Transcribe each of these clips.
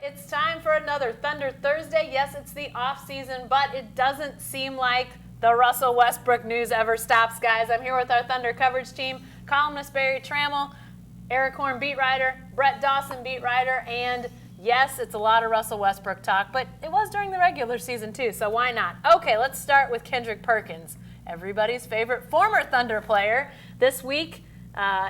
It's time for another Thunder Thursday. Yes, it's the off season, but it doesn't seem like the Russell Westbrook news ever stops, guys. I'm here with our Thunder coverage team, columnist Barry Trammell, Eric Horn beat writer, Brett Dawson beat writer, and yes, it's a lot of Russell Westbrook talk, but it was during the regular season too, so why not? Okay, let's start with Kendrick Perkins, everybody's favorite former Thunder player. This week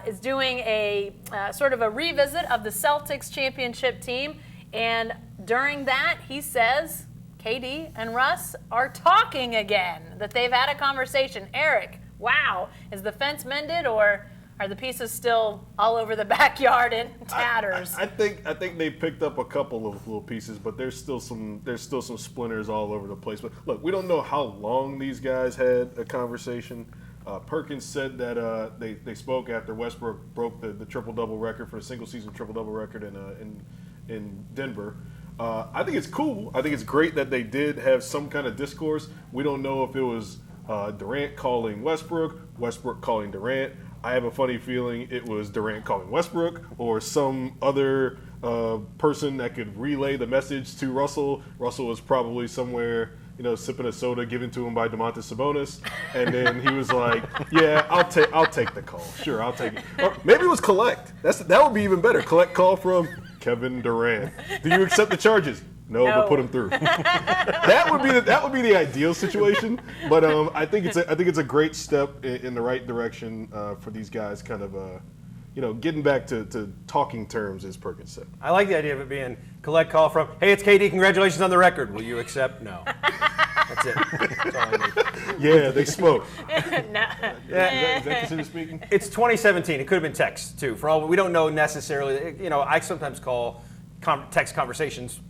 is doing a sort of a revisit of the Celtics championship team, and during that, he says KD and Russ are talking again, that they've had a conversation. Eric, wow, is the fence mended, or are the pieces still all over the backyard in tatters? I think they picked up a couple of little pieces, but there's still some splinters all over the place. But look, we don't know how long these guys had a conversation. Perkins said that they spoke after Westbrook broke the triple-double record for a single-season triple-double record in Denver. I think it's cool. I think it's great that they did have some kind of discourse. We don't know if it was Durant calling Westbrook, Westbrook calling Durant. I have a funny feeling it was Durant calling Westbrook or some other person that could relay the message to Russell. Russell was probably somewhere, sipping a soda given to him by Domantas Sabonis, and then he was like, "Yeah, I'll take the call. Sure, I'll take it." Or maybe it was collect. That would be even better. Collect call from Kevin Durant. Do you accept the charges? No, but put him through. That would be the ideal situation. But I think it's a great step in the right direction for these guys, kind of getting back to talking terms, as Perkins said. I like the idea of it being collect call from, "Hey, it's KD. Congratulations on the record. Will you accept?" No. That's it. That's all I need. Yeah, they spoke. No. Is that considered speaking? It's 2017. It could have been text too. For all we don't know necessarily. I sometimes call text conversations.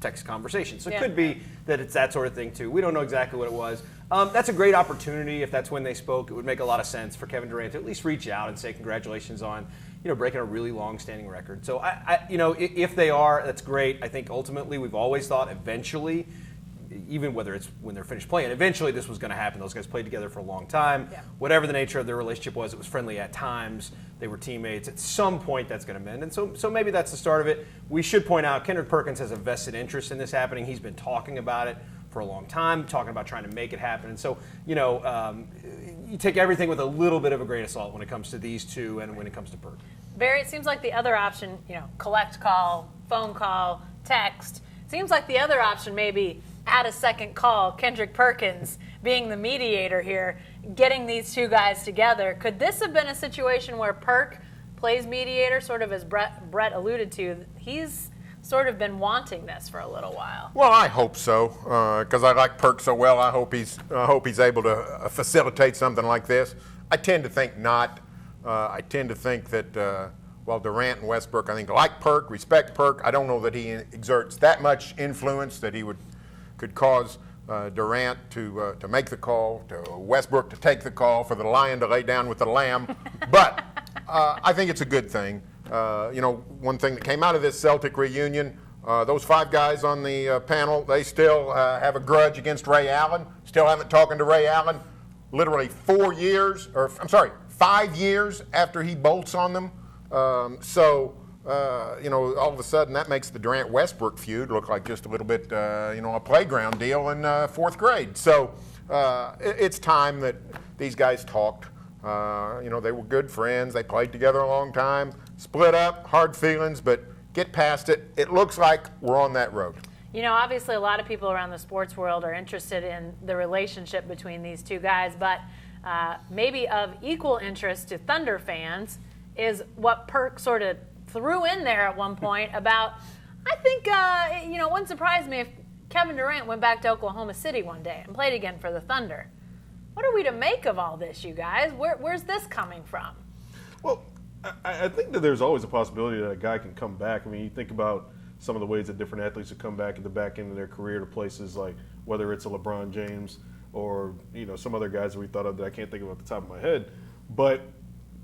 So it could be that it's that sort of thing too. We don't know exactly what it was. That's a great opportunity. If that's when they spoke, it would make a lot of sense for Kevin Durant to at least reach out and say congratulations on breaking a really long-standing record. So if they are, that's great. I think ultimately we've always thought eventually, even whether it's when they're finished playing, eventually this was going to happen. Those guys played together for a long time. Yeah. Whatever the nature of their relationship was, it was friendly at times. They were teammates. At some point, that's going to mend. And so maybe that's the start of it. We should point out Kendrick Perkins has a vested interest in this happening. He's been talking about it for a long time, talking about trying to make it happen. And so, you take everything with a little bit of a grain of salt when it comes to these two and when it comes to Perkins. Barry, it seems like the other option, collect call, phone call, text. It seems like the other option maybe add a second call, Kendrick Perkins being the mediator here, getting these two guys together. Could this have been a situation where Perk plays mediator, sort of as Brett alluded to? He's sort of been wanting this for a little while. Well, I hope so, because I like Perk so well. I hope he's able to facilitate something like this. I tend to think not. I tend to think that while Durant and Westbrook, I think, like Perk, respect Perk, I don't know that he exerts that much influence that he could cause Durant to make the call, to Westbrook to take the call, for the lion to lay down with the lamb. But I think it's a good thing. One thing that came out of this Celtic reunion, those five guys on the panel, they still have a grudge against Ray Allen. Still haven't talked to Ray Allen. Literally 5 years after he bolts on them. All of a sudden that makes the Durant-Westbrook feud look like just a little bit, a playground deal in fourth grade. So it's time that these guys talked. They were good friends. They played together a long time. Split up, hard feelings, but get past it. It looks like we're on that road. Obviously a lot of people around the sports world are interested in the relationship between these two guys, but maybe of equal interest to Thunder fans is what Perk sort of threw in there at one point about, I think, it wouldn't surprise me if Kevin Durant went back to Oklahoma City one day and played again for the Thunder. What are we to make of all this, you guys? Where's this coming from? Well, I think that there's always a possibility that a guy can come back. I mean, you think about some of the ways that different athletes have come back at the back end of their career to places like whether it's a LeBron James or some other guys that we thought of that I can't think of off the top of my head. But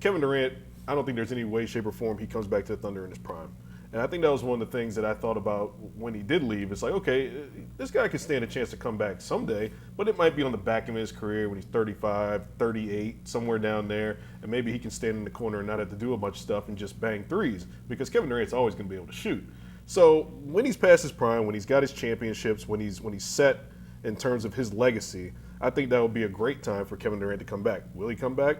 Kevin Durant, I don't think there's any way, shape, or form he comes back to the Thunder in his prime. And I think that was one of the things that I thought about when he did leave. It's like, okay, this guy could stand a chance to come back someday, but it might be on the back end of his career when he's 35, 38, somewhere down there, and maybe he can stand in the corner and not have to do a bunch of stuff and just bang threes, because Kevin Durant's always going to be able to shoot. So when he's past his prime, when he's got his championships, when he's set in terms of his legacy, I think that would be a great time for Kevin Durant to come back. Will he come back?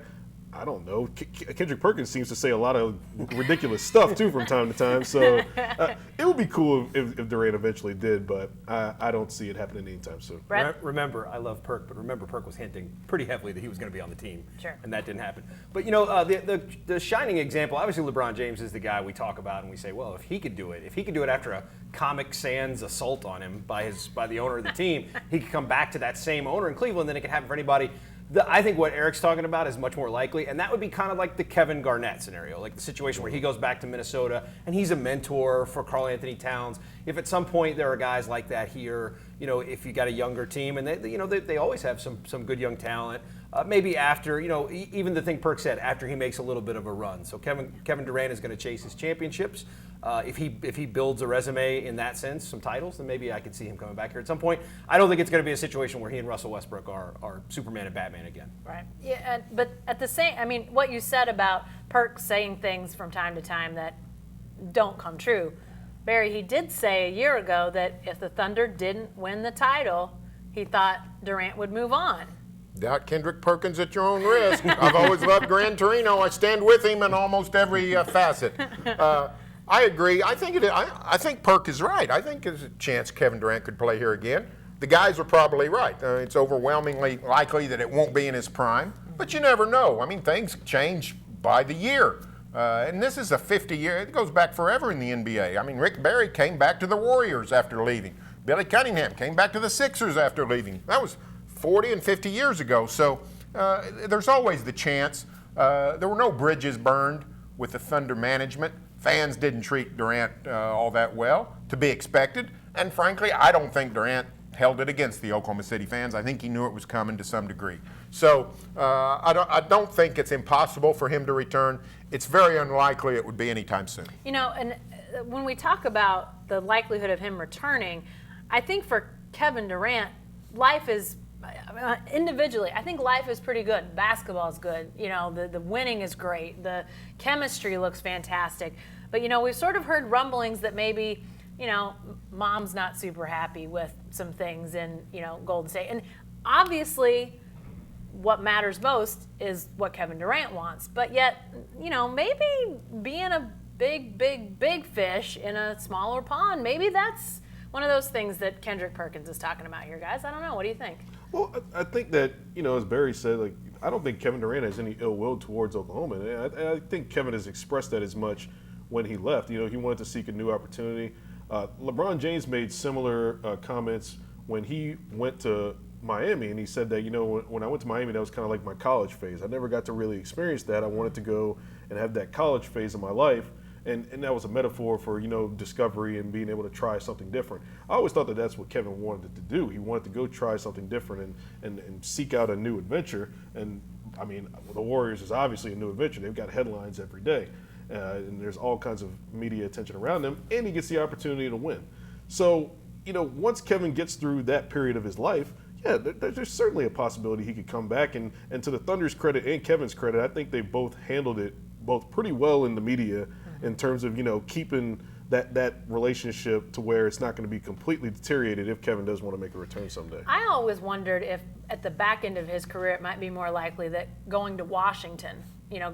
I don't know. Kendrick Perkins seems to say a lot of ridiculous stuff too from time to time. So it would be cool if Durant eventually did, but I don't see it happening anytime soon. Brett? Remember, I love Perk, but remember Perk was hinting pretty heavily that he was going to be on the team. Sure. And that didn't happen. But the shining example, obviously LeBron James is the guy we talk about and we say, well, if he could do it after a Comic Sans assault on him by the owner of the team, he could come back to that same owner in Cleveland, then it could happen for anybody. I think what Eric's talking about is much more likely, and that would be kind of like the Kevin Garnett scenario, like the situation where he goes back to Minnesota and he's a mentor for Karl Anthony Towns. If at some point there are guys like that here, if you got a younger team, and they always have some good young talent. Maybe after, even the thing Perk said, after he makes a little bit of a run. So Kevin Durant is going to chase his championships. If he builds a resume in that sense, some titles, then maybe I could see him coming back here at some point. I don't think it's going to be a situation where he and Russell Westbrook are Superman and Batman again. Right. Yeah, but at the same, what you said about Perk saying things from time to time that don't come true. Barry, he did say a year ago that if the Thunder didn't win the title, he thought Durant would move on. Doubt Kendrick Perkins at your own risk. I've always loved Gran Torino. I stand with him in almost every facet. I agree. I think Perk is right. I think there's a chance Kevin Durant could play here again. The guys are probably right. It's overwhelmingly likely that it won't be in his prime, but you never know. Things change by the year. And this is a 50-year, it goes back forever in the NBA. Rick Barry came back to the Warriors after leaving. Billy Cunningham came back to the Sixers after leaving. That was 40 and 50 years ago. So there's always the chance. There were no bridges burned with the Thunder management. Fans didn't treat Durant all that well, to be expected. And frankly, I don't think Durant held it against the Oklahoma City fans. I think he knew it was coming to some degree. So I don't think it's impossible for him to return. It's very unlikely it would be anytime soon. And when we talk about the likelihood of him returning, I think for Kevin Durant, life is, individually, I think life is pretty good. Basketball is good. The winning is great. The chemistry looks fantastic. But, we've sort of heard rumblings that maybe, mom's not super happy with some things in, Golden State. And obviously, what matters most is what Kevin Durant wants. But yet, maybe being a big fish in a smaller pond, maybe that's one of those things that Kendrick Perkins is talking about here, guys. I don't know. What do you think? Well, I think that, as Barry said, I don't think Kevin Durant has any ill will towards Oklahoma. And I think Kevin has expressed that as much when he left. He wanted to seek a new opportunity. LeBron James made similar comments when he went to Miami, and he said that, when I went to Miami, that was kind of like my college phase. I never got to really experience that. I wanted to go and have that college phase of my life. And that was a metaphor for, discovery and being able to try something different. I always thought that that's what Kevin wanted to do. He wanted to go try something different and seek out a new adventure. And, the Warriors is obviously a new adventure. They've got headlines every day. And there's all kinds of media attention around them. And he gets the opportunity to win. So, once Kevin gets through that period of his life, yeah, there's certainly a possibility he could come back. And to the Thunder's credit and Kevin's credit, I think they both handled it both pretty well in the media in terms of, keeping that relationship to where it's not going to be completely deteriorated if Kevin does want to make a return someday. I always wondered if at the back end of his career it might be more likely that going to Washington,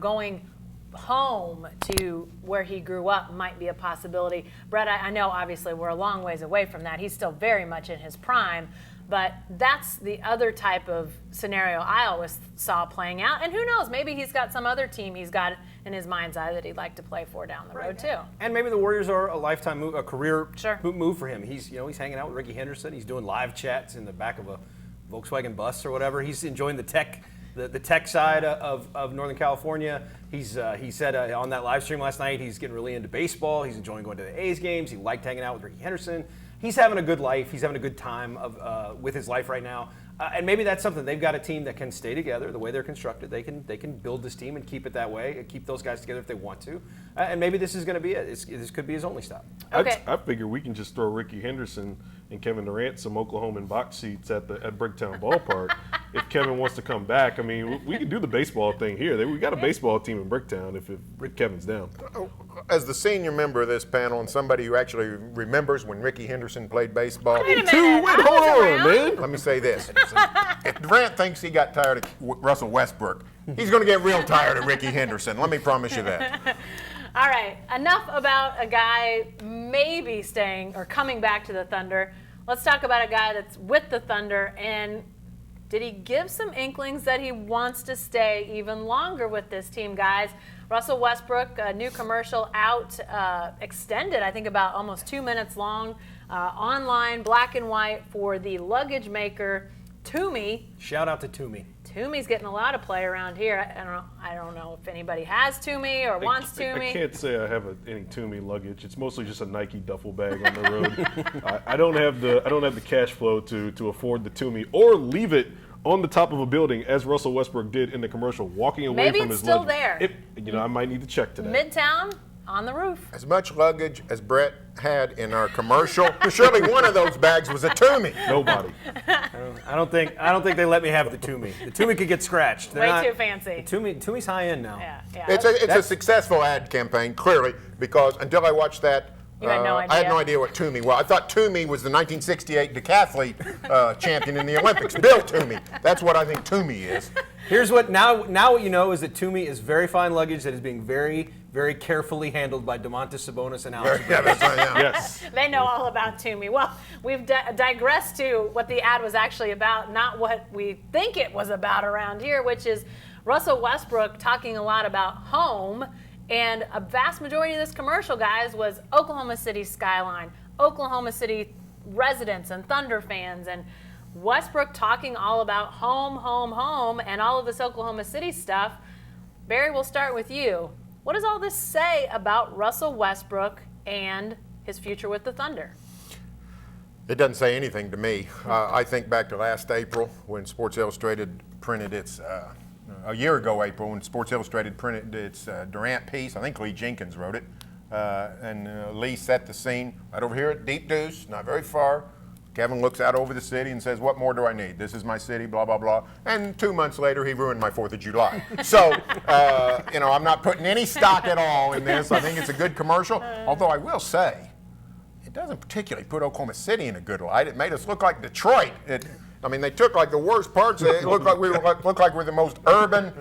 going home to where he grew up might be a possibility. Brett, I know obviously we're a long ways away from that. He's still very much in his prime. But that's the other type of scenario I always saw playing out. And who knows, maybe he's got some other team he's got in his mind's eye that he'd like to play for down the road too. And maybe the Warriors are a lifetime move, a career Sure. move for him. He's hanging out with Ricky Henderson. He's doing live chats in the back of a Volkswagen bus or whatever. He's enjoying the tech side of Northern California. He said on that live stream last night he's getting really into baseball. He's enjoying going to the A's games. He liked hanging out with Ricky Henderson. He's having a good life. He's having a good time with his life right now. And maybe that's something. They've got a team that can stay together the way they're constructed. They can build this team and keep it that way, and keep those guys together if they want to. And maybe this is going to be it. This could be his only stop. Okay. I figure we can just throw Ricky Henderson and Kevin Durant some Oklahoman box seats at Bricktown Ballpark if Kevin wants to come back. I mean, we can do the baseball thing here. We got a baseball team in Bricktown if Kevin's down. As the senior member of this panel and somebody who actually remembers when Ricky Henderson played baseball, Wait a minute, I Hold was on, around. man. let me say this. If Durant thinks he got tired of Russell Westbrook, he's going to get real tired of Ricky Henderson. Let me promise you that. All right, enough about a guy maybe staying or coming back to the Thunder. Let's talk about a guy that's with the Thunder, and did he give some inklings that he wants to stay even longer with this team, guys? Russell Westbrook, a new commercial out, extended, I think about almost 2 minutes long, online, black and white for the luggage maker, Tumi. Shout out to Toomey. Tumi's getting a lot of play around here. I don't know if anybody has Tumi or wants Tumi. I can't say I have any Toomey luggage. It's mostly just a Nike duffel bag on the road. I don't have the cash flow to afford the Toomey or leave it on the top of a building as Russell Westbrook did in the commercial, walking away Maybe from it's his still luggage. there. I might need to check today. Midtown on the roof. As much luggage as Brett had in our commercial, surely one of those bags was a Toomey. Nobody. I don't think they let me have the Toomey. The Toomey could get scratched. They're Way not- too fancy. Toomey's high end now. Yeah. It's a successful ad campaign, clearly, because until I watched that, You had no I had idea. no idea what Toomey was. I thought Toomey was the 1968 decathlete champion in the Olympics. Bill Toomey. That's what I think Toomey is. Here's what now what you know is that Toomey is very fine luggage that is being very, very carefully handled by DeMontis Sabonis and Alex. Yeah, that's right, yeah. Yes. They know all about Toomey. Well, we've digressed to what the ad was actually about, not what we think it was about around here, which is Russell Westbrook talking a lot about home. And a vast majority of this commercial, guys, was Oklahoma City skyline, Oklahoma City residents and Thunder fans, and Westbrook talking all about home, and all of this Oklahoma City stuff. Barry, we'll start with you. What does all this say about Russell Westbrook and his future with the Thunder? It doesn't say anything to me. I think back to last April when Sports Illustrated printed its, a year ago April, when Sports Illustrated printed its Durant piece. I think Lee Jenkins wrote it. And Lee set the scene right over here at Deep Deuce, not very far. Kevin looks out over the city and says, what more do I need? This is my city, blah, blah, blah. And 2 months later, he ruined my 4th of July. So, I'm not putting any stock at all in this. I think it's a good commercial. Although I will say, it doesn't particularly put Oklahoma City in a good light. It made us look like Detroit. They took like the worst parts. It looked like we're the most urban,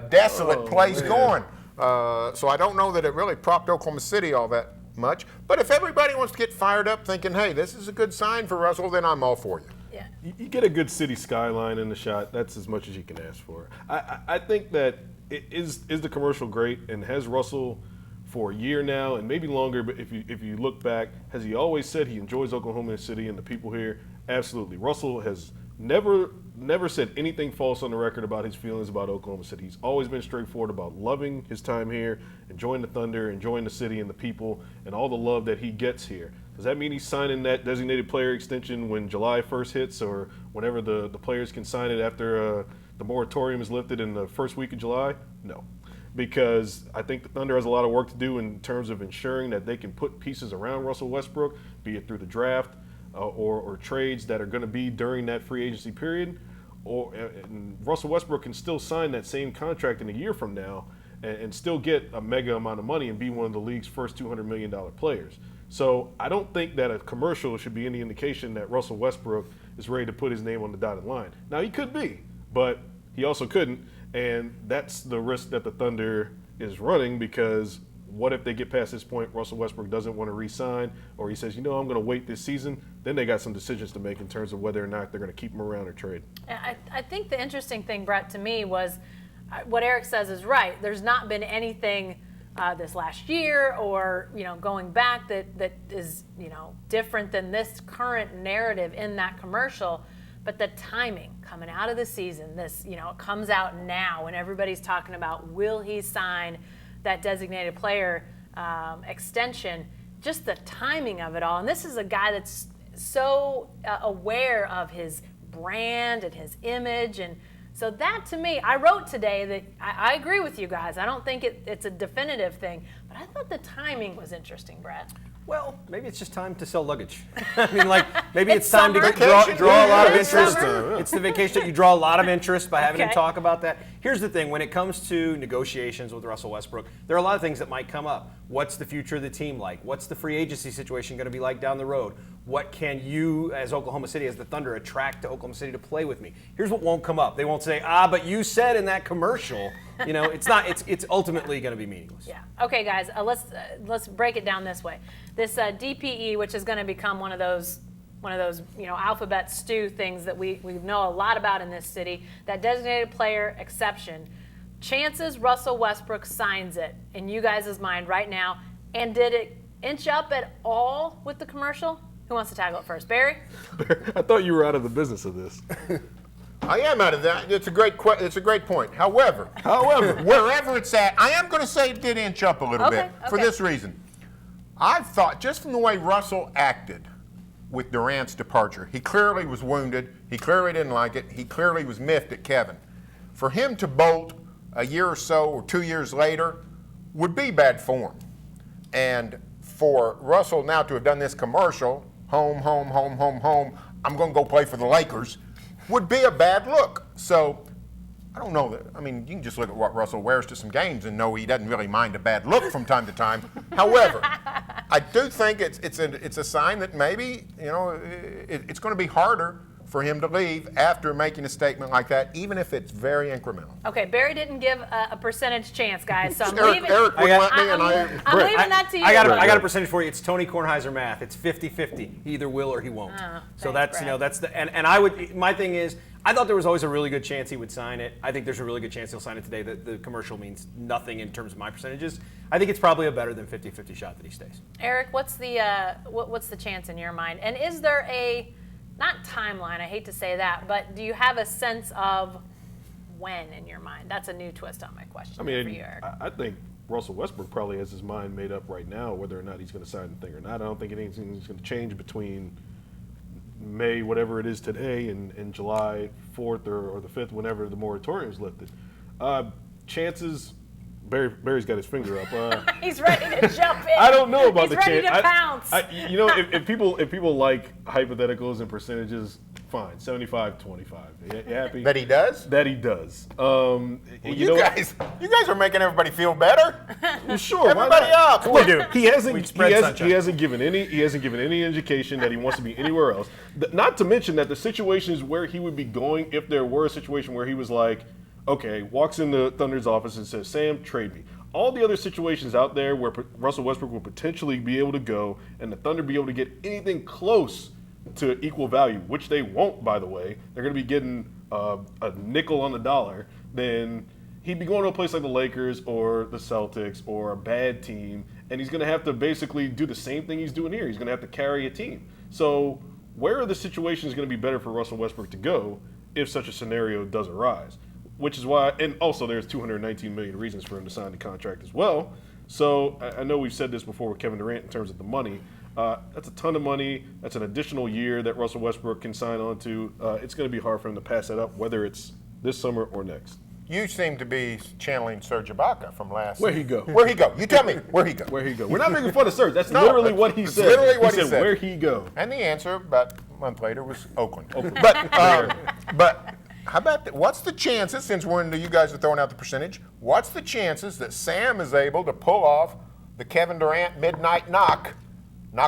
desolate place going. So I don't know that it really propped Oklahoma City all that much. But if everybody wants to get fired up thinking, hey, this is a good sign for Russell, then I'm all for you. Yeah. You get a good city skyline in the shot. That's as much as you can ask for. I think that is the commercial great, and has Russell for a year now and maybe longer. But if you look back, has he always said he enjoys Oklahoma City and the people here? Absolutely. Russell has never said anything false on the record about his feelings about Oklahoma City. He's always been straightforward about loving his time here, enjoying the Thunder, enjoying the city and the people, and all the love that he gets here. Does that mean he's signing that designated player extension when July 1st hits, or whenever the players can sign it after the moratorium is lifted in the first week of July? No. Because I think the Thunder has a lot of work to do in terms of ensuring that they can put pieces around Russell Westbrook, be it through the draft, or trades that are going to be during that free agency period, and Russell Westbrook can still sign that same contract in a year from now and still get a mega amount of money and be one of the league's first $200 million players. So I don't think that a commercial should be any indication that Russell Westbrook is ready to put his name on the dotted line. Now, he could be, but he also couldn't, and that's the risk that the Thunder is running, because what if they get past this point, Russell Westbrook doesn't want to re-sign, or he says, I'm going to wait this season? Then they got some decisions to make in terms of whether or not they're going to keep him around or trade. I think the interesting thing, Brett, to me was what Eric says is right. There's not been anything this last year or going back that is different than this current narrative in that commercial. But the timing coming out of the season, this it comes out now when everybody's talking about will he sign that designated player extension, just the timing of it all. And this is a guy that's so aware of his brand and his image. And so that, to me, I wrote today that I agree with you guys. I don't think it's a definitive thing, but I thought the timing was interesting, Brett. Well, maybe it's just time to sell luggage. I mean, like, maybe it's It's time summer. to draw a lot of It's interest. summer. It's the vacation that you draw a lot of interest by having him Okay. talk about that. Here's the thing, when it comes to negotiations with Russell Westbrook, there are a lot of things that might come up. What's the future of the team like? What's the free agency situation going to be like down the road? What can you, as Oklahoma City, as the Thunder, attract to Oklahoma City to play with me? Here's what won't come up. They won't say, but you said in that commercial. You know, it's not. It's ultimately going to be meaningless. Yeah. Okay, guys. Let's break it down this way. This DPE, which is going to become one of those alphabet stew things that we know a lot about in this city. That designated player exception. Chances Russell Westbrook signs it in you guys' mind right now. And did it inch up at all with the commercial? Who wants to tackle it first, Barry? I thought you were out of the business of this. I am out of that. It's a great point. However, wherever it's at, I am going to say it did inch up a little bit for this reason. I've thought, just from the way Russell acted with Durant's departure, he clearly was wounded. He clearly didn't like it. He clearly was miffed at Kevin. For him to bolt a year or so or 2 years later would be bad form. And for Russell now to have done this commercial, home, I'm going to go play for the Lakers, would be a bad look. So I don't know that. I mean, you can just look at what Russell wears to some games and know he doesn't really mind a bad look from time to time. However, I do think it's a sign that maybe it's going to be harder for him to leave after making a statement like that, even if it's very incremental. Okay, Barry didn't give a percentage chance, guys. So I'm Eric leaving. wouldn't let me, I'm leaving that to you. I got a percentage for you. It's Tony Kornheiser math. It's 50-50. He either will or he won't. So thanks, that's Brad. that's the and I would. My thing is, I thought there was always a really good chance he would sign it. I think there's a really good chance he'll sign it today. The commercial means nothing in terms of my percentages. I think it's probably a better than 50-50 shot that he stays. Eric, what's the chance in your mind? And is there a not timeline? I hate to say that, but do you have a sense of when in your mind? That's a new twist on my question. I for you, mean, Eric. I think Russell Westbrook probably has his mind made up right now whether or not he's going to sign the thing or not. I don't think anything's going to change between May, whatever it is today, and July 4th or the 5th, whenever the moratorium is lifted. Chances, Barry's got his finger up. He's ready to jump in. I don't know about He's the ready chance. to pounce. If people like hypotheticals and percentages, fine. 75-25. You happy? That he does? That he does. You guys are making everybody feel better. Well, sure. Everybody up. Look, he hasn't sunshine. he hasn't given any indication that he wants to be anywhere else. Not to mention that the situations where he would be going, if there were a situation where he was like, okay, walks in the Thunder's office and says, Sam, trade me. All the other situations out there where Russell Westbrook will potentially be able to go and the Thunder be able to get anything close to equal value, which they won't, by the way. They're going to be getting a nickel on the dollar. Then he'd be going to a place like the Lakers or the Celtics or a bad team, and he's going to have to basically do the same thing he's doing here. He's going to have to carry a team. So where are the situations going to be better for Russell Westbrook to go if such a scenario does arise? Which is why, and also there's 219 million reasons for him to sign the contract as well. So I know we've said this before with Kevin Durant in terms of the money. That's a ton of money. That's an additional year that Russell Westbrook can sign on to. It's going to be hard for him to pass that up, whether it's this summer or next. You seem to be channeling Serge Ibaka from last. Where'd he go? Where'd he go? You tell me. Where'd he go? Where he go? We're not making fun of Serge. That's No, literally what he it's said. literally what he said. Where'd he go? And the answer about a month later was Oakland. But how about what's the chances, since you guys are throwing out the percentage, what's the chances that Sam is able to pull off the Kevin Durant midnight knock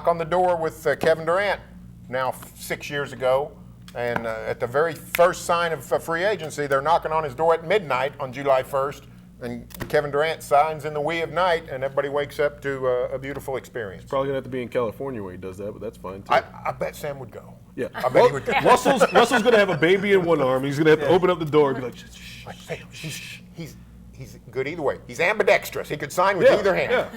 on the door with Kevin Durant now 6 years ago, and at the very first sign of free agency, they're knocking on his door at midnight on July 1st, and Kevin Durant signs in the wee of night, and everybody wakes up to a beautiful experience. Probably gonna have to be in California where he does that, but that's fine too. I bet Sam would go. Yeah, I bet he would go. Russell's gonna have a baby in one arm. He's gonna have to open up the door and be like, shh. Hey, he's good either way. He's ambidextrous. He could sign with either hand.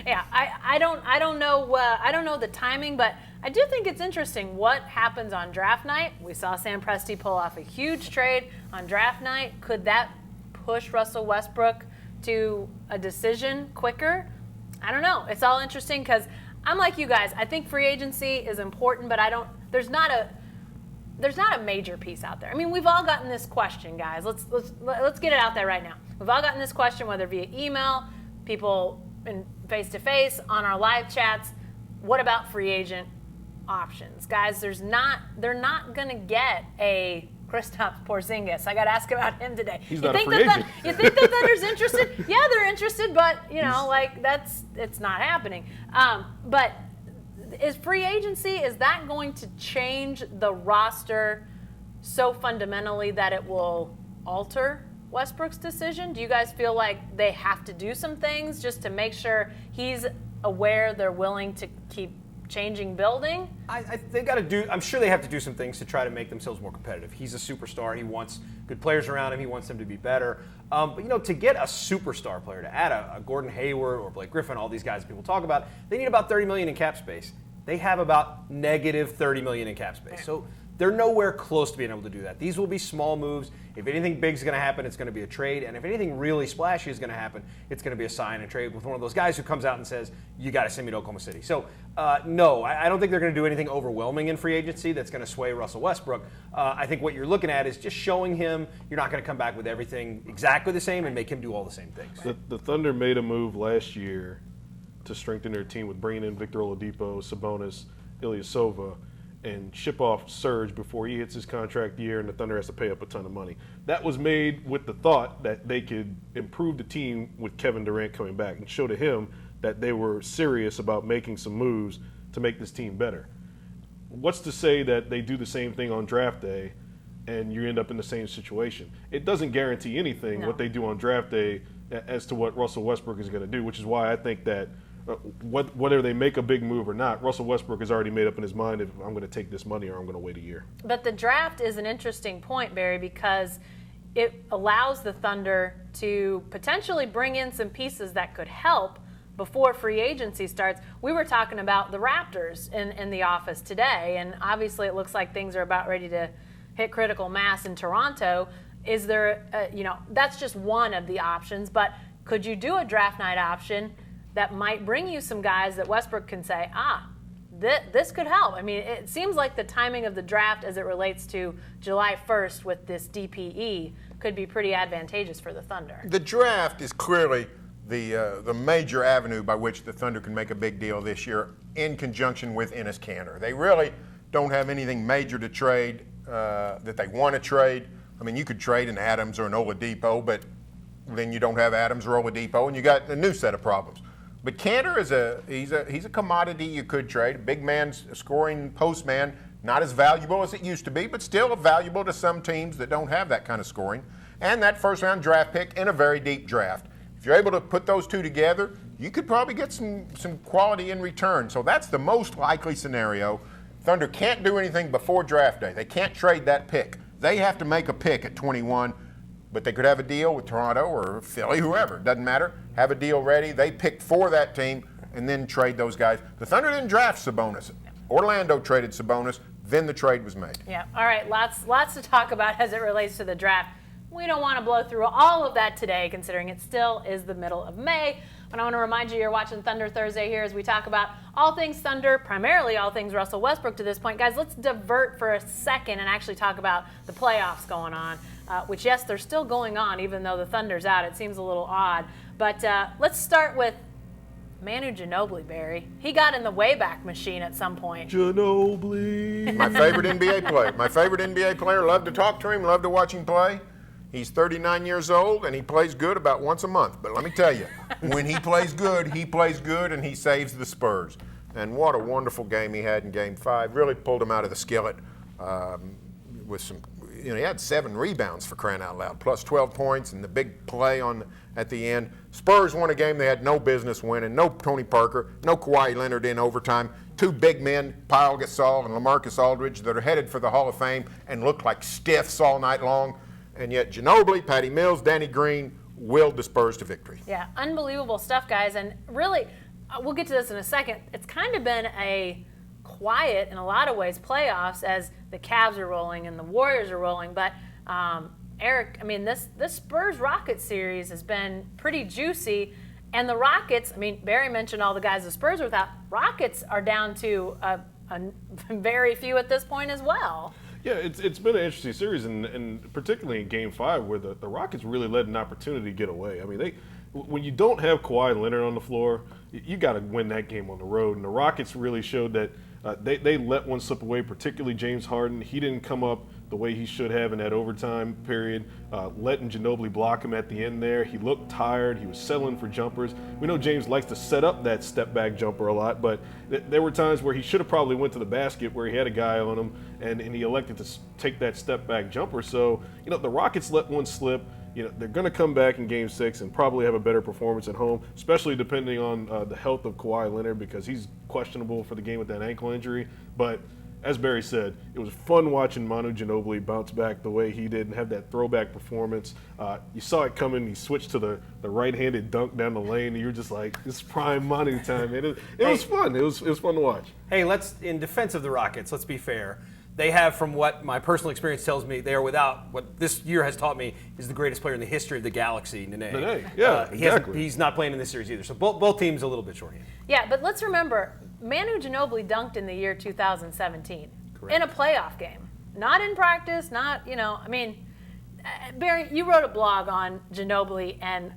Yeah, I don't know the timing, but I do think it's interesting what happens on draft night. We saw Sam Presti pull off a huge trade on draft night. Could that push Russell Westbrook to a decision quicker? I don't know. It's all interesting because I'm like you guys. I think free agency is important, but there's not a major piece out there. I mean, we've all gotten this question, guys. Let's get it out there right now. We've all gotten this question, whether via email, people in face-to-face on our live chats, what about free agent options? Guys, they're not going to get a Kristaps Porzingis. I got to ask about him today. He's not a free agent. You think the Thunder's interested? Yeah, they're interested, but it's not happening. But is free agency, is that going to change the roster so fundamentally that it will alter Westbrook's decision? Do you guys feel like they have to do some things just to make sure he's aware they're willing to keep changing building? They got to do. I'm sure they have to do some things to try to make themselves more competitive. He's a superstar. He wants good players around him. He wants them to be better. But to get a superstar player, to add a Gordon Hayward or Blake Griffin, all these guys people talk about, they need about $30 million in cap space. They have about negative $30 million in cap space. So they're nowhere close to being able to do that. These will be small moves. If anything big is going to happen, it's going to be a trade. And if anything really splashy is going to happen, it's going to be a sign and trade with one of those guys who comes out and says, you got to send me to Oklahoma City. So, no, I don't think they're going to do anything overwhelming in free agency that's going to sway Russell Westbrook. I think what you're looking at is just showing him you're not going to come back with everything exactly the same and make him do all the same things. The Thunder made a move last year to strengthen their team with bringing in Victor Oladipo, Sabonis, Ilyasova, and ship off Serge before he hits his contract year and the Thunder has to pay up a ton of money. That was made with the thought that they could improve the team with Kevin Durant coming back and show to him that they were serious about making some moves to make this team better. What's to say that they do the same thing on draft day and you end up in the same situation? It doesn't guarantee anything what they do on draft day as to what Russell Westbrook is going to do, which is why I think that whether they make a big move or not, Russell Westbrook has already made up in his mind if I'm going to take this money or I'm going to wait a year. But the draft is an interesting point, Barry, because it allows the Thunder to potentially bring in some pieces that could help before free agency starts. We were talking about the Raptors in the office today, and obviously it looks like things are about ready to hit critical mass in Toronto. Is there, that's just one of the options, but could you do a draft night option that might bring you some guys that Westbrook can say, this could help? I mean, it seems like the timing of the draft as it relates to July 1st with this DPE could be pretty advantageous for the Thunder. The draft is clearly the major avenue by which the Thunder can make a big deal this year in conjunction with Enes Kanter. They really don't have anything major to trade that they want to trade. I mean, you could trade an Adams or an Oladipo, but then you don't have Adams or Oladipo, and you got a new set of problems. But Kanter he's a commodity you could trade. A big man, scoring postman, not as valuable as it used to be, but still valuable to some teams that don't have that kind of scoring. And that first-round draft pick in a very deep draft. If you're able to put those two together, you could probably get some quality in return. So that's the most likely scenario. Thunder can't do anything before draft day. They can't trade that pick. They have to make a pick at 21. But they could have a deal with Toronto or Philly, whoever, doesn't matter. Have a deal ready. They picked for that team and then trade those guys. The Thunder didn't draft Sabonis. Orlando traded Sabonis, then the trade was made. Yeah, all right, lots to talk about as it relates to the draft. We don't want to blow through all of that today, considering it still is the middle of May. But I want to remind you, you're watching Thunder Thursday here as we talk about all things Thunder, primarily all things Russell Westbrook to this point. Guys, let's divert for a second and actually talk about the playoffs going on. Which, yes, they're still going on, even though the Thunder's out. It seems a little odd. But let's start with Manu Ginobili, Barry. He got in the Wayback Machine at some point. Ginobili. My favorite NBA player. My favorite NBA player. Love to talk to him, love to watch him play. He's 39 years old, and he plays good about once a month. But let me tell you, when he plays good, and he saves the Spurs. And what a wonderful game he had in Game 5. Really pulled him out of the skillet with some. He had 7 rebounds, for crying out loud, plus 12 points and the big play at the end. Spurs won a game they had no business winning. No Tony Parker, no Kawhi Leonard in overtime. 2 big men, Pau Gasol and LaMarcus Aldridge, that are headed for the Hall of Fame and looked like stiffs all night long. And yet Ginobili, Patty Mills, Danny Green willed the Spurs to victory. Yeah, unbelievable stuff, guys. And really, we'll get to this in a second. It's kind of been a quiet, in a lot of ways, playoffs as the Cavs are rolling and the Warriors are rolling. But Eric, I mean, this Spurs-Rockets series has been pretty juicy. And the Rockets, I mean, Barry mentioned all the guys the Spurs are without. Rockets are down to a very few at this point as well. Yeah, it's been an interesting series, and particularly in Game 5 where the Rockets really let an opportunity get away. I mean, when you don't have Kawhi Leonard on the floor, you got to win that game on the road. And the Rockets really showed that they let one slip away, particularly James Harden. He didn't come up the way he should have in that overtime period, letting Ginobili block him at the end there. He looked tired. He was settling for jumpers. We know James likes to set up that step-back jumper a lot, but there were times where he should have probably went to the basket where he had a guy on him, and he elected to take that step-back jumper. So, the Rockets let one slip. They're going to come back in Game 6 and probably have a better performance at home, especially depending on the health of Kawhi Leonard, because he's questionable for the game with that ankle injury. But as Barry said, it was fun watching Manu Ginobili bounce back the way he did and have that throwback performance. You saw it coming. He switched to the right-handed dunk down the lane, and you were just like, this is prime Manu time, man. It was fun. It was fun to watch. Hey, in defense of the Rockets, let's be fair. They have, from what my personal experience tells me, they are without what this year has taught me is the greatest player in the history of the Galaxy, Nene. Yeah, exactly. He's not playing in this series either, so both teams a little bit shorthanded. Yeah, but let's remember, Manu Ginobili dunked in the year 2017 in a playoff game. Not in practice, Barry, you wrote a blog on Ginobili and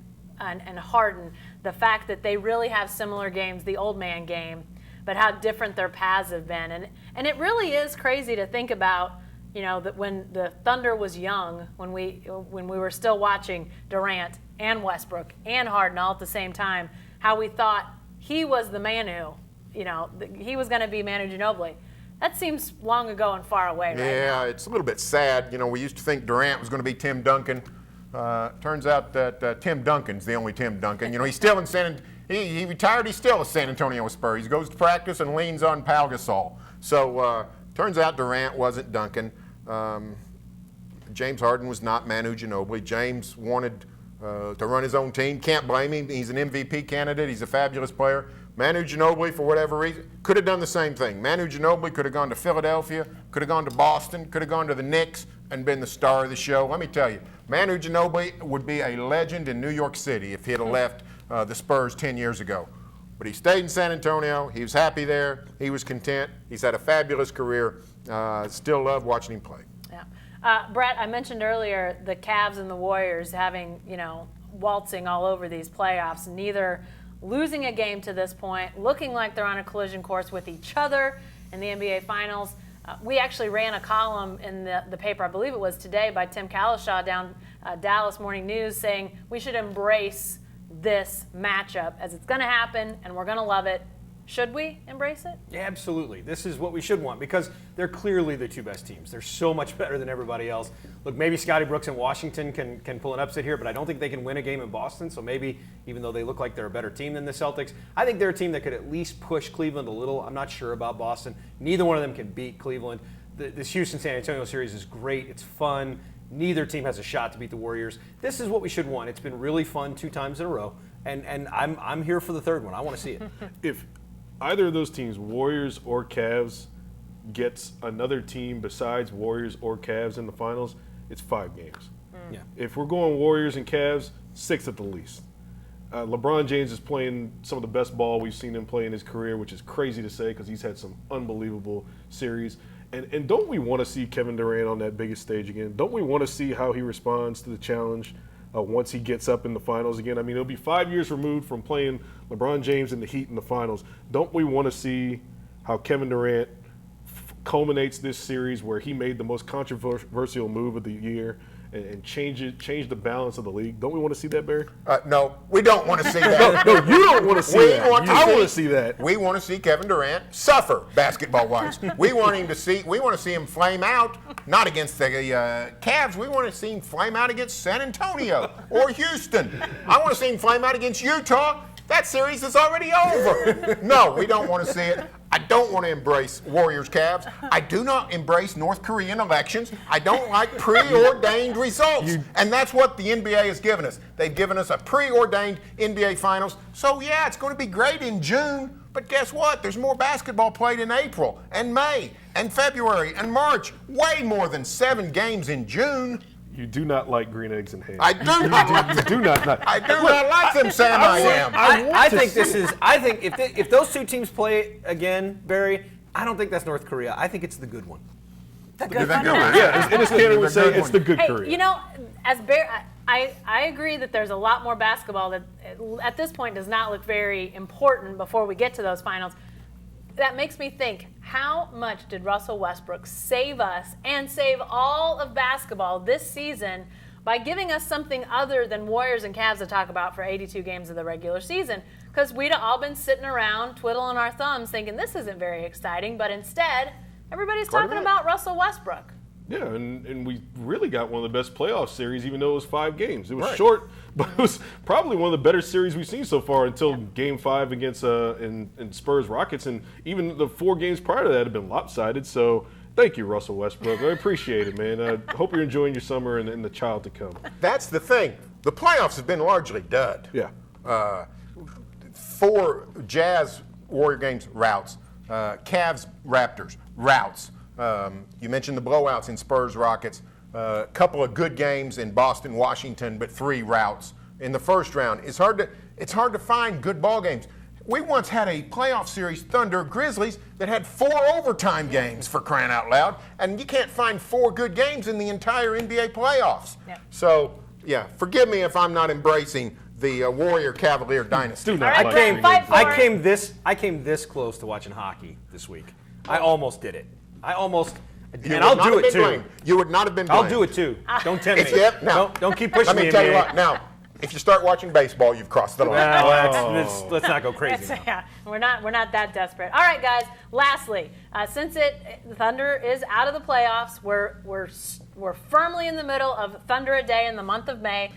Harden, the fact that they really have similar games, the old man game, but how different their paths have been. And it really is crazy to think about, that when the Thunder was young, when we were still watching Durant and Westbrook and Harden all at the same time, how we thought he was the Manu, he was going to be Manu Ginobili. That seems long ago and far away right now. Yeah, it's a little bit sad. We used to think Durant was going to be Tim Duncan. Turns out that Tim Duncan's the only Tim Duncan. He's still in he retired. He's still a San Antonio Spur. He goes to practice and leans on Pau Gasol. So turns out Durant wasn't Duncan. James Harden was not Manu Ginobili. James wanted to run his own team. Can't blame him. He's an MVP candidate. He's a fabulous player. Manu Ginobili, for whatever reason, could have done the same thing. Manu Ginobili could have gone to Philadelphia, could have gone to Boston, could have gone to the Knicks and been the star of the show. Let me tell you, Manu Ginobili would be a legend in New York City if he had left the Spurs 10 years ago. But he stayed in San Antonio. He was happy there. He was content. He's had a fabulous career. Still love watching him play. Yeah. Brett, I mentioned earlier the Cavs and the Warriors having, waltzing all over these playoffs, neither losing a game to this point, looking like they're on a collision course with each other in the NBA Finals. We actually ran a column in the paper, I believe it was today, by Tim Kalishaw down Dallas Morning News saying we should embrace this matchup as it's going to happen and we're going to love it. Should we embrace it? Yeah, absolutely. This is what we should want because they're clearly the two best teams. They're so much better than everybody else. Look, maybe Scotty Brooks in Washington can pull an upset here, but I don't think they can win a game in Boston. So maybe, even though they look like they're a better team than the Celtics, I think they're a team that could at least push Cleveland a little. I'm not sure about Boston. Neither one of them can beat Cleveland. This Houston-San Antonio series is great. It's fun. Neither team has a shot to beat the Warriors. This is what we should want. It's been really fun 2 times in a row, and I'm here for the third one. I want to see it. If either of those teams, Warriors or Cavs, gets another team besides Warriors or Cavs in the finals, it's 5 games. Yeah. If we're going Warriors and Cavs, 6 at the least. LeBron James is playing some of the best ball we've seen him play in his career, which is crazy to say because he's had some unbelievable series. And don't we want to see Kevin Durant on that biggest stage again? Don't we want to see how he responds to the challenge once he gets up in the finals again? I mean, it'll be 5 years removed from playing LeBron James in the Heat in the finals. Don't we want to see how Kevin Durant culminates this series where he made the most controversial move of the year and change the balance of the league? Don't we want to see that, Barry? No, we don't want to see that. No, you don't want to see that. I want to see that. We want to see Kevin Durant suffer basketball-wise. We want to see him flame out, not against the Cavs. We want to see him flame out against San Antonio or Houston. I want to see him flame out against Utah. That series is already over. No, we don't want to see it. I don't want to embrace Warriors-Cavs. I do not embrace North Korean elections. I don't like preordained results. And that's what the NBA has given us. They've given us a preordained NBA Finals. So, yeah, it's going to be great in June. But guess what? There's more basketball played in April and May and February and March. Way more than 7 games in June. You do not like green eggs and ham. I do not like them. You do not. I do not like them, Sam. I am. I think if those 2 teams play again, Barry, I don't think that's North Korea. I think it's the good one. The good one. Yeah, and as Cannon would say, it's the good Hey, Korea. as Barry, I agree that there's a lot more basketball that at this point does not look very important before we get to those finals. That makes me think, how much did Russell Westbrook save us and save all of basketball this season by giving us something other than Warriors and Cavs to talk about for 82 games of the regular season? Because we'd all been sitting around twiddling our thumbs thinking this isn't very exciting, but instead, everybody's talking about Russell Westbrook. Yeah, and we really got one of the best playoff series, even though it was 5 games. It was Right. short, but it was probably one of the better series we've seen so far until Game 5 against in Spurs Rockets, and even the 4 games prior to that have been lopsided. So thank you, Russell Westbrook. I appreciate it, man. I hope you're enjoying your summer and the child to come. That's the thing. The playoffs have been largely dud. Yeah. 4 Jazz Warrior games, routes. Cavs Raptors, routes. You mentioned the blowouts in Spurs Rockets. A couple of good games in Boston Washington, but 3 routes in the first round. It's hard to find good ball games. We once had a playoff series, Thunder Grizzlies, that had 4 overtime games, for crying out loud, and you can't find 4 good games in the entire NBA playoffs. Yeah. So, yeah, forgive me if I'm not embracing the Warrior Cavalier dynasty. Do not All right, like Brent, being fight involved. for I came this close to watching hockey this week. I almost did it. You And would I'll not do have it been too. blamed. You would not have been blamed. I'll do it too. Don't tempt If me. you, now, Don't keep pushing let me me. tell you NBA. what. Now, if you start watching baseball, you've crossed the line. Well, let's not go crazy. It's- yeah, we're not that desperate. All right, guys. Lastly, since the Thunder is out of the playoffs, we're firmly in the middle of Thunder a Day in the month of May.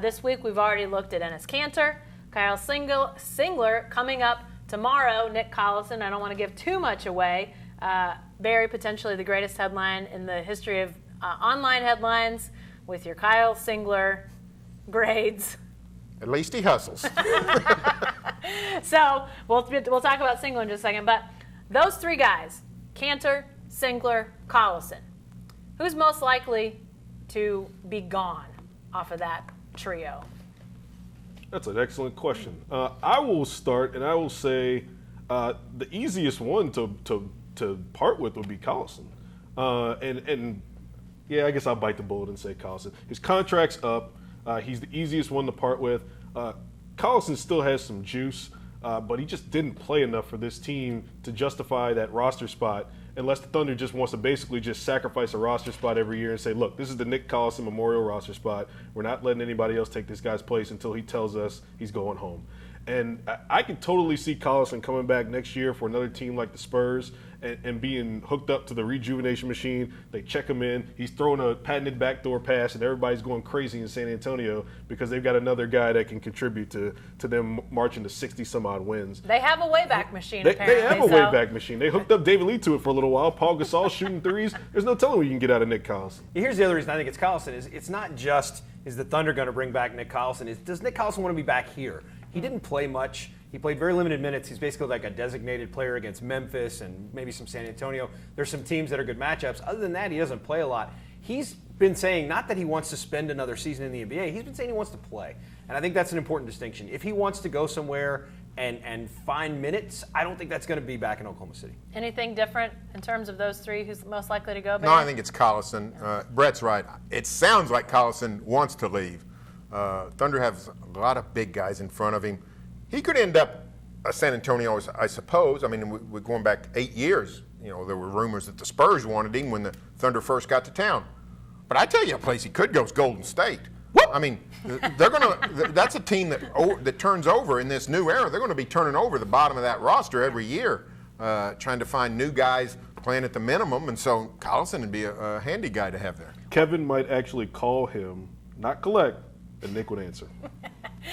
This week we've already looked at Enes Kanter, Kyle Singler coming up tomorrow. Nick Collison. I don't want to give too much away. Barry, potentially the greatest headline in the history of online headlines, with your Kyle Singler grades. At least he hustles. So we'll talk about Singler in just a second. But those 3 guys, Kanter, Singler, Collison, who's most likely to be gone off of that trio? That's an excellent question. I will start, and I will say the easiest one to part with would be Collison. And yeah, I guess I'll bite the bullet and say Collison. His contract's up. He's the easiest one to part with. Collison still has some juice, but he just didn't play enough for this team to justify that roster spot, unless the Thunder just wants to basically just sacrifice a roster spot every year and say, look, this is the Nick Collison Memorial roster spot. We're not letting anybody else take this guy's place until he tells us he's going home. And I can totally see Collison coming back next year for another team like the Spurs and being hooked up to the rejuvenation machine. They check him in. He's throwing a patented backdoor pass, and everybody's going crazy in San Antonio because they've got another guy that can contribute to them marching to 60-some-odd wins. They have a wayback machine, They apparently. have a so- wayback machine. They hooked up David Lee to it for a little while. Paul Gasol shooting threes. There's no telling what you can get out of Nick Collison. Here's the other reason I think it's Collison is it's not just is the Thunder going to bring back Nick Collison. Does Nick Collison want to be back here? He didn't play much. He played very limited minutes. He's basically like a designated player against Memphis and maybe some San Antonio. There's some teams that are good matchups. Other than that, he doesn't play a lot. He's been saying not that he wants to spend another season in the NBA. He's been saying he wants to play. And I think that's an important distinction. If he wants to go somewhere and find minutes, I don't think that's going to be back in Oklahoma City. Anything different in terms of those 3? Who's most likely to go? No, I think it's Collison. Brett's right. It sounds like Collison wants to leave. Thunder has a lot of big guys in front of him. He could end up San Antonio, I suppose. I mean, we're going back 8 years. You know, there were rumors that the Spurs wanted him when the Thunder first got to town. But I tell you a place he could go is Golden State. I mean, they're gonna. That's a team that turns over in this new era. They're going to be turning over the bottom of that roster every year, trying to find new guys playing at the minimum. And so Collison would be a handy guy to have there. Kevin might actually call him, not collect, and Nick would answer.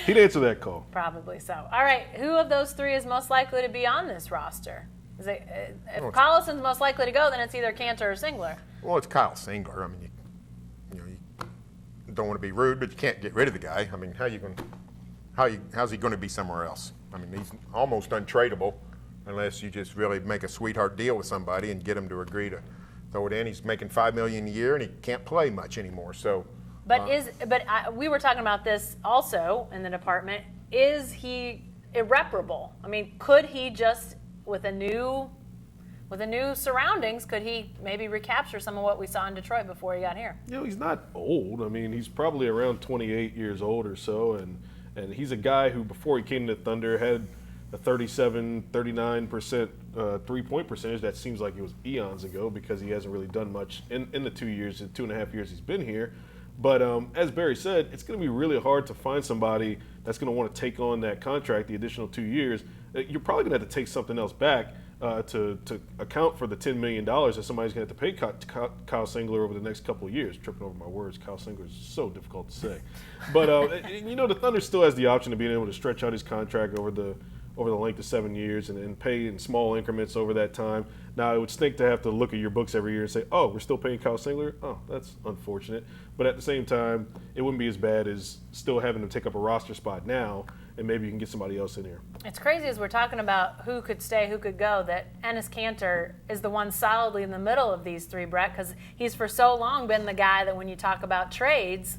He'd answer that call. Probably so. All right, who of those 3 is most likely to be on this roster? Is it, if Collison's most likely to go, then it's either Kanter or Singler. Well, it's Kyle Singler. I mean, you don't want to be rude, but you can't get rid of the guy. I mean, how's he going to be somewhere else? I mean, he's almost untradeable unless you just really make a sweetheart deal with somebody and get him to agree to throw it in. He's making $5 million a year and he can't play much anymore. So, But we were talking about this also in the department. Is he irreparable? I mean, could he just with a new with the new surroundings, could he maybe recapture some of what we saw in Detroit before he got here? He's not old. I mean, he's probably around 28 years old or so, and he's a guy who, before he came to Thunder, had a 37, 39% three-point percentage. That seems like it was eons ago because he hasn't really done much in the 2.5 years he's been here. But as Barry said, it's going to be really hard to find somebody that's going to want to take on that contract, the additional 2 years. You're probably going to have to take something else back to account for the $10 million that somebody's going to have to pay Kyle Singler over the next couple of years. Tripping over my words, Kyle Singler is so difficult to say. But the Thunder still has the option of being able to stretch out his contract over the length of 7 years and pay in small increments over that time. Now, it would stink to have to look at your books every year and say, oh, we're still paying Kyle Singler? Oh, that's unfortunate. But at the same time, it wouldn't be as bad as still having to take up a roster spot now, and maybe you can get somebody else in here. It's crazy as we're talking about who could stay, who could go, that Enes Kanter is the one solidly in the middle of these three, Brett, because he's for so long been the guy that when you talk about trades,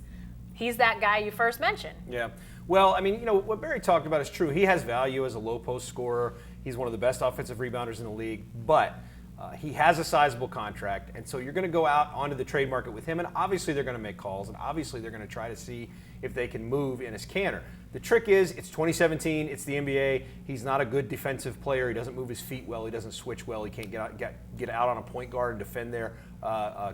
he's that guy you first mentioned. Yeah. Well, I mean, what Barry talked about is true. He has value as a low post scorer. He's one of the best offensive rebounders in the league, but he has a sizable contract, and so you're going to go out onto the trade market with him, and obviously they're going to make calls, and obviously they're going to try to see if they can move Enes Kanter. The trick is, it's 2017, it's the NBA. He's not a good defensive player. He doesn't move his feet well. He doesn't switch well. He can't get out on a point guard and defend there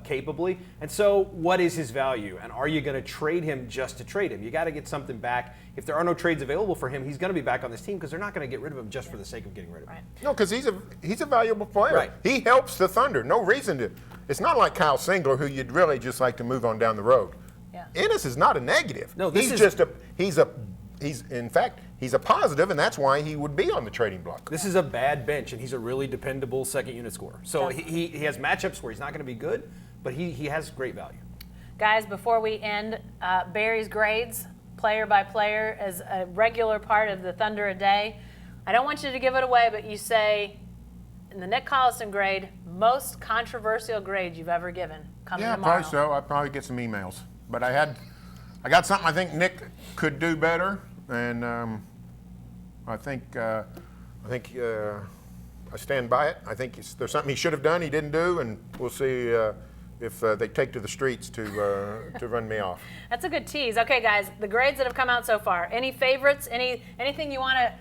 capably. And so what is his value? And are you going to trade him just to trade him? You got to get something back. If there are no trades available for him, he's going to be back on this team because they're not going to get rid of him just for the sake of getting rid of him. No, because he's a valuable player. Right. He helps the Thunder. No reason to. It's not like Kyle Singler, who you'd really just like to move on down the road. Yeah. Enes is not a negative. No, he's in fact, he's a positive, and that's why he would be on the trading block. This is a bad bench, and he's a really dependable second unit scorer. So he has matchups where he's not going to be good, but he has great value. Guys, before we end, Barry's grades, player by player, as a regular part of the Thunder a Day. I don't want you to give it away, but you say, in the Nick Collison grade, most controversial grade you've ever given coming tomorrow. Probably so. I'd probably get some emails. But I got something I think Nick could do better, and I think I stand by it. I think there's something he should have done he didn't do, and we'll see if they take to the streets to run me off. That's a good tease. Okay, guys, the grades that have come out so far. Any favorites? Anything you want to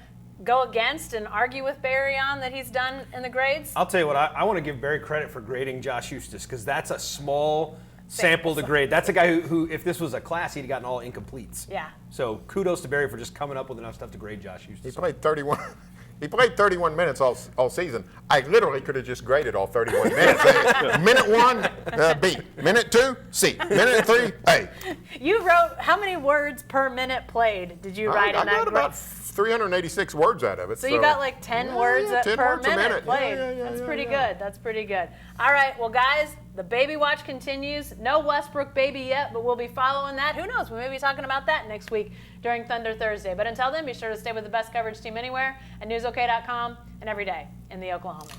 go against and argue with Barry on that he's done in the grades? I'll tell you what, I want to give Barry credit for grading Josh Huestis because that's a small sample to grade. That's a guy who, if this was a class, he'd gotten all incompletes. Yeah. So kudos to Barry for just coming up with enough stuff to grade Josh Huestis. He played 31. He played 31 minutes all season. I literally could have just graded all 31 minutes. Minute 1, B. Minute 2, C. Minute 3, A. You wrote, how many words per minute played did you write in I that got grade? about 386 words out of it. So you got like 10 words 10 per words a minute minute. played. Yeah, That's pretty good. That's pretty good. All right, well, guys, the baby watch continues. No Westbrook baby yet, but we'll be following that. Who knows? We may be talking about that next week during Thunder Thursday. But until then, be sure to stay with the best coverage team anywhere at newsok.com and every day in the Oklahoman.